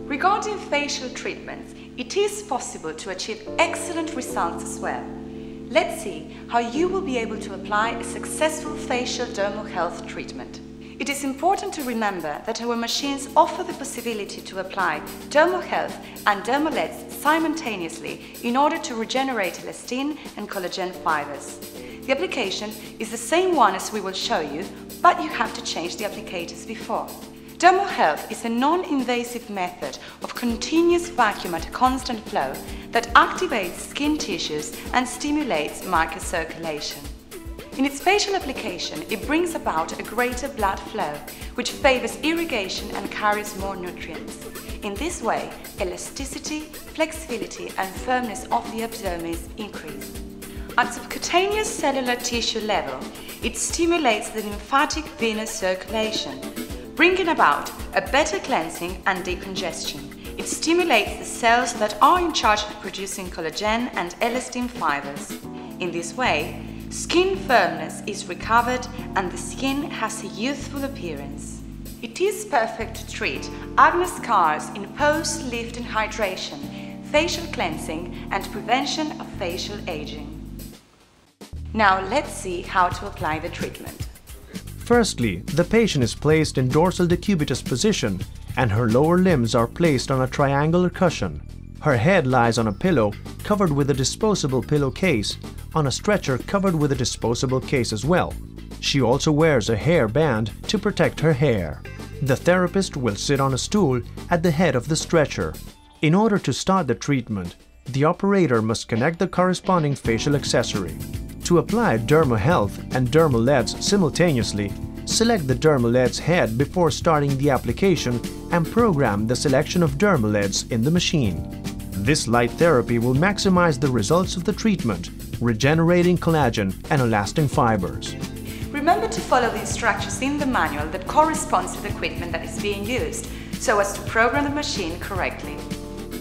Regarding facial treatments, it is possible to achieve excellent results as well. Let's see how you will be able to apply a successful facial dermal health treatment. It is important to remember that our machines offer the possibility to apply dermal health and dermal LEDs simultaneously in order to regenerate elastin and collagen fibers. The application is the same one as we will show you, but you have to change the applicators before. Dermal health is a non-invasive method of continuous vacuum at a constant flow that activates skin tissues and stimulates microcirculation. In its facial application, it brings about a greater blood flow, which favors irrigation and carries more nutrients. In this way, elasticity, flexibility and firmness of the epidermis increase. At subcutaneous cellular tissue level, it stimulates the lymphatic venous circulation, bringing about a better cleansing and decongestion. It stimulates the cells that are in charge of producing collagen and elastin fibers. In this way, skin firmness is recovered and the skin has a youthful appearance. It is perfect to treat acne scars in post-lifting hydration, facial cleansing and prevention of facial aging. Now let's see how to apply the treatment. Firstly, the patient is placed in dorsal decubitus position and her lower limbs are placed on a triangular cushion. Her head lies on a pillow covered with a disposable pillowcase, on a stretcher covered with a disposable case as well. She also wears a hair band to protect her hair. The therapist will sit on a stool at the head of the stretcher. In order to start the treatment, the operator must connect the corresponding facial accessory. To apply dermal health and dermal LEDs simultaneously, select the dermal LEDs head before starting the application and program the selection of dermal LEDs in the machine. This light therapy will maximize the results of the treatment, regenerating collagen and elastin fibers. Remember to follow the instructions in the manual that corresponds to the equipment that is being used, so as to program the machine correctly.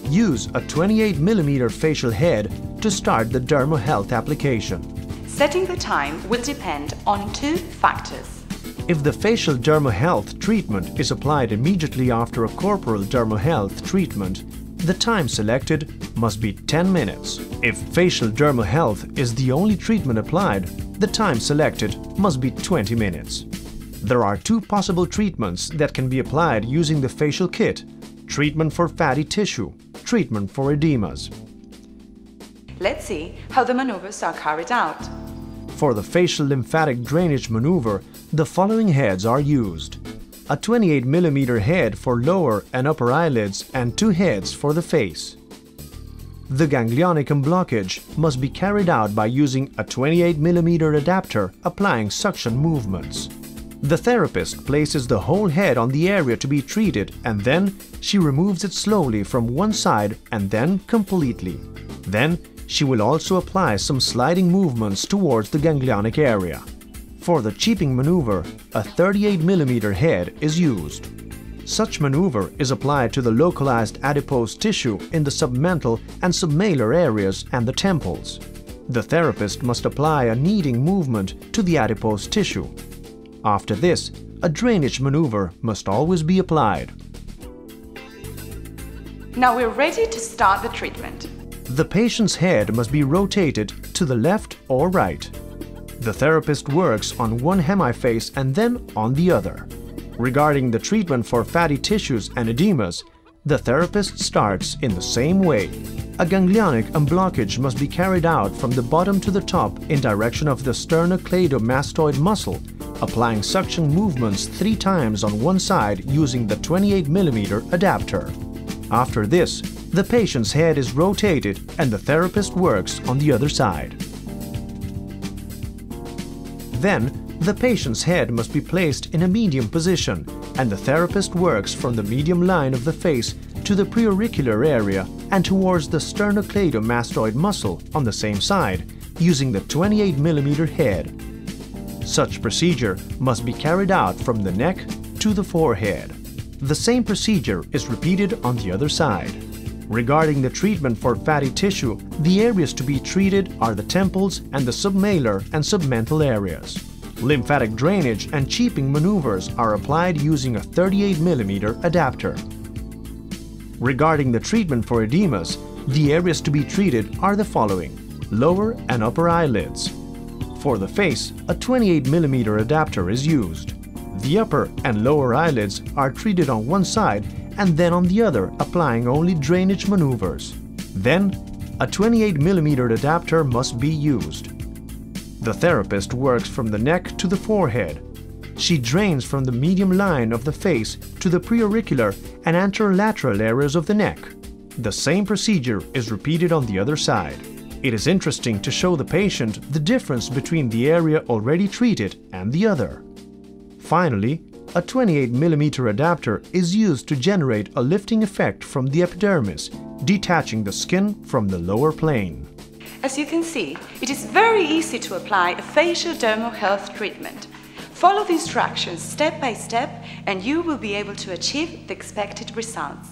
Use a 28mm facial head to start the dermal health application. Setting the time will depend on two factors. If the facial dermal health treatment is applied immediately after a corporal dermal health treatment, the time selected must be 10 minutes. If facial dermal health is the only treatment applied, the time selected must be 20 minutes. There are two possible treatments that can be applied using the facial kit: treatment for fatty tissue, treatment for edemas. Let's see how the maneuvers are carried out. For the facial lymphatic drainage maneuver, the following heads are used: a 28mm head for lower and upper eyelids and two heads for the face. The ganglionic unblockage must be carried out by using a 28mm adapter applying suction movements. The therapist places the whole head on the area to be treated and then she removes it slowly from one side and then completely. Then she will also apply some sliding movements towards the ganglionic area. For the cheaping maneuver, a 38mm head is used. Such maneuver is applied to the localized adipose tissue in the submental and submalar areas and the temples. The therapist must apply a kneading movement to the adipose tissue. After this, a drainage maneuver must always be applied. Now we're ready to start the treatment. The patient's head must be rotated to the left or right. The therapist works on one hemiface and then on the other. Regarding the treatment for fatty tissues and edemas, the therapist starts in the same way. A ganglionic unblockage must be carried out from the bottom to the top in direction of the sternocleidomastoid muscle, applying suction movements 3 times on one side using the 28mm adapter. After this, the patient's head is rotated and the therapist works on the other side. Then, the patient's head must be placed in a medium position and the therapist works from the medium line of the face to the preauricular area and towards the sternocleidomastoid muscle on the same side using the 28mm head. Such procedure must be carried out from the neck to the forehead. The same procedure is repeated on the other side. Regarding the treatment for fatty tissue, the areas to be treated are the temples and the submalar and submental areas. Lymphatic drainage and cheaping maneuvers are applied using a 38mm adapter. Regarding the treatment for edemas, the areas to be treated are the following: lower and upper eyelids. For the face, a 28mm adapter is used. The upper and lower eyelids are treated on one side and then on the other, applying only drainage maneuvers. Then, a 28mm adapter must be used. The therapist works from the neck to the forehead. She drains from the medium line of the face to the preauricular and anterolateral areas of the neck. The same procedure is repeated on the other side. It is interesting to show the patient the difference between the area already treated and the other. Finally, a 28mm adapter is used to generate a lifting effect from the epidermis, detaching the skin from the lower plane. As you can see, it is very easy to apply a facial dermal health treatment. Follow the instructions step by step and you will be able to achieve the expected results.